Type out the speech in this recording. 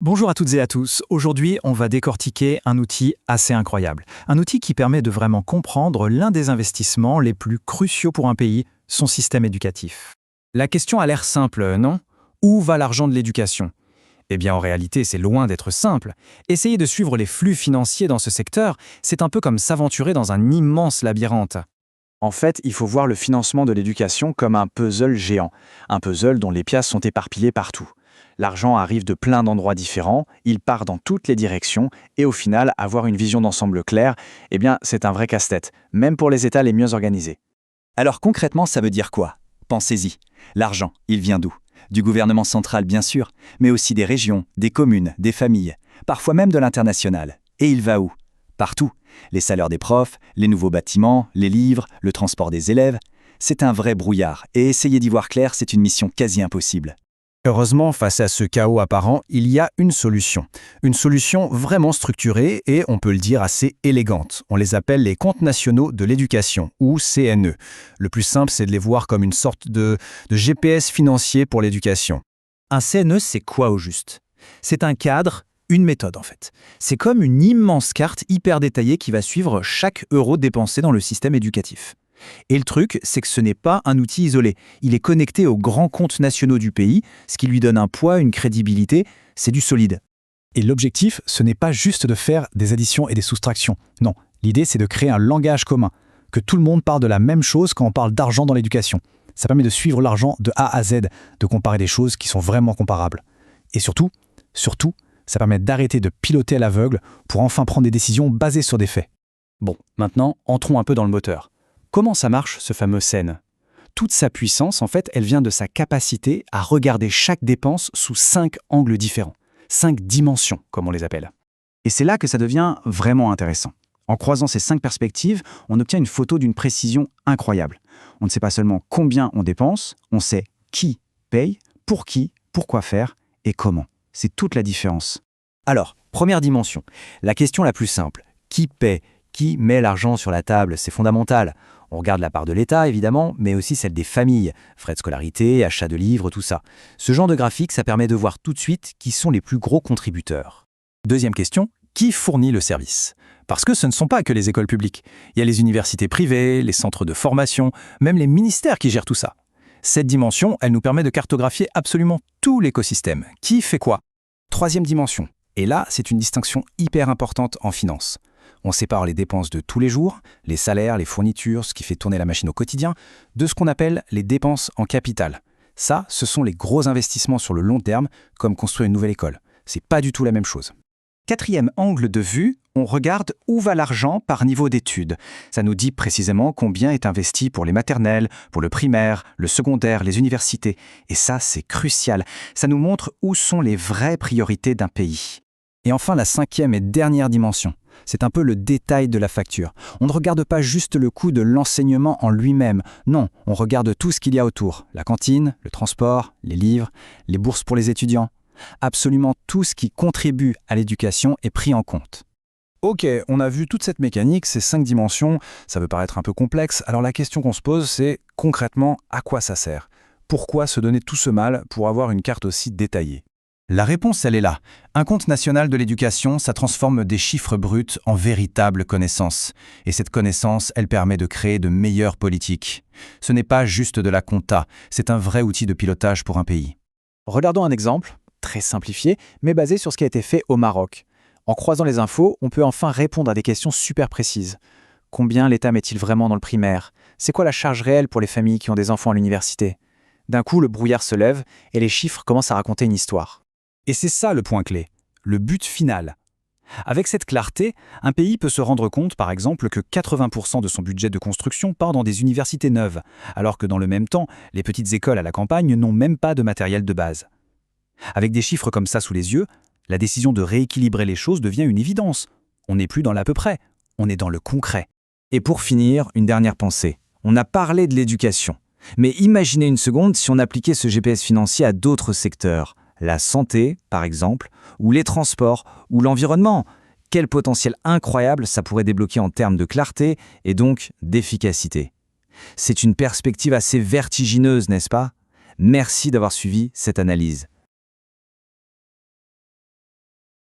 Bonjour à toutes et à tous. Aujourd'hui, on va décortiquer un outil assez incroyable. Un outil qui permet de vraiment comprendre l'un des investissements les plus cruciaux pour un pays, son système éducatif. La question a l'air simple, non? Où va l'argent de l'éducation? Eh bien, en réalité, c'est loin d'être simple. Essayer de suivre les flux financiers dans ce secteur, c'est un peu comme s'aventurer dans un immense labyrinthe. En fait, il faut voir le financement de l'éducation comme un puzzle géant, un puzzle dont les pièces sont éparpillées partout. L'argent arrive de plein d'endroits différents, il part dans toutes les directions, et au final, avoir une vision d'ensemble claire, eh bien, c'est un vrai casse-tête, même pour les États les mieux organisés. Alors concrètement, ça veut dire quoi? Pensez-y. L'argent, il vient d'où? Du gouvernement central, bien sûr, mais aussi des régions, des communes, des familles, parfois même de l'international. Et il va où? Partout. Les salaires des profs, les nouveaux bâtiments, les livres, le transport des élèves. C'est un vrai brouillard, et essayer d'y voir clair, c'est une mission quasi impossible. Heureusement, face à ce chaos apparent, il y a une solution. Une solution vraiment structurée et, on peut le dire, assez élégante. On les appelle les comptes nationaux de l'éducation, ou CNE. Le plus simple, c'est de les voir comme une sorte de GPS financier pour l'éducation. Un CNE, c'est quoi au juste? C'est un cadre, une méthode en fait. C'est comme une immense carte hyper détaillée qui va suivre chaque euro dépensé dans le système éducatif. Et le truc, c'est que ce n'est pas un outil isolé. Il est connecté aux grands comptes nationaux du pays, ce qui lui donne un poids, une crédibilité, c'est du solide. Et l'objectif, ce n'est pas juste de faire des additions et des soustractions. Non, l'idée, c'est de créer un langage commun, que tout le monde parle de la même chose quand on parle d'argent dans l'éducation. Ça permet de suivre l'argent de A à Z, de comparer des choses qui sont vraiment comparables. Et surtout, ça permet d'arrêter de piloter à l'aveugle pour enfin prendre des décisions basées sur des faits. Bon, maintenant, entrons un peu dans le moteur. Comment ça marche, ce fameux CNE? Toute sa puissance, en fait, elle vient de sa capacité à regarder chaque dépense sous 5 angles différents. 5 dimensions, comme on les appelle. Et c'est là que ça devient vraiment intéressant. En croisant ces 5 perspectives, on obtient une photo d'une précision incroyable. On ne sait pas seulement combien on dépense, on sait qui paye, pour qui, pourquoi faire et comment. C'est toute la différence. Alors, première dimension, la question la plus simple. Qui paie? Qui met l'argent sur la table? C'est fondamental. On regarde la part de l'État, évidemment, mais aussi celle des familles, frais de scolarité, achat de livres, tout ça. Ce genre de graphique, ça permet de voir tout de suite qui sont les plus gros contributeurs. Deuxième question, qui fournit le service? Parce que ce ne sont pas que les écoles publiques. Il y a les universités privées, les centres de formation, même les ministères qui gèrent tout ça. Cette dimension, elle nous permet de cartographier absolument tout l'écosystème. Qui fait quoi? Troisième dimension, et là, c'est une distinction hyper importante en finance. On sépare les dépenses de tous les jours, les salaires, les fournitures, ce qui fait tourner la machine au quotidien, de ce qu'on appelle les dépenses en capital. Ça, ce sont les gros investissements sur le long terme, comme construire une nouvelle école. C'est pas du tout la même chose. Quatrième angle de vue, on regarde où va l'argent par niveau d'études. Ça nous dit précisément combien est investi pour les maternelles, pour le primaire, le secondaire, les universités. Et ça, c'est crucial. Ça nous montre où sont les vraies priorités d'un pays. Et enfin, la cinquième et dernière dimension. C'est un peu le détail de la facture. On ne regarde pas juste le coût de l'enseignement en lui-même. Non, on regarde tout ce qu'il y a autour. La cantine, le transport, les livres, les bourses pour les étudiants. Absolument tout ce qui contribue à l'éducation est pris en compte. Ok, on a vu toute cette mécanique, ces 5 dimensions, ça peut paraître un peu complexe. Alors la question qu'on se pose, c'est concrètement à quoi ça sert? Pourquoi se donner tout ce mal pour avoir une carte aussi détaillée? La réponse, elle est là. Un compte national de l'éducation, ça transforme des chiffres bruts en véritables connaissances. Et cette connaissance, elle permet de créer de meilleures politiques. Ce n'est pas juste de la compta, c'est un vrai outil de pilotage pour un pays. Regardons un exemple, très simplifié, mais basé sur ce qui a été fait au Maroc. En croisant les infos, on peut enfin répondre à des questions super précises. Combien l'État met-il vraiment dans le primaire? C'est quoi la charge réelle pour les familles qui ont des enfants à l'université? D'un coup, le brouillard se lève et les chiffres commencent à raconter une histoire. Et c'est ça le point clé, le but final. Avec cette clarté, un pays peut se rendre compte, par exemple, que 80% de son budget de construction part dans des universités neuves, alors que dans le même temps, les petites écoles à la campagne n'ont même pas de matériel de base. Avec des chiffres comme ça sous les yeux, la décision de rééquilibrer les choses devient une évidence. On n'est plus dans l'à peu près, on est dans le concret. Et pour finir, une dernière pensée. On a parlé de l'éducation. Mais imaginez une seconde si on appliquait ce GPS financier à d'autres secteurs. La santé, par exemple, ou les transports, ou l'environnement. Quel potentiel incroyable ça pourrait débloquer en termes de clarté et donc d'efficacité. C'est une perspective assez vertigineuse, n'est-ce pas? Merci d'avoir suivi cette analyse.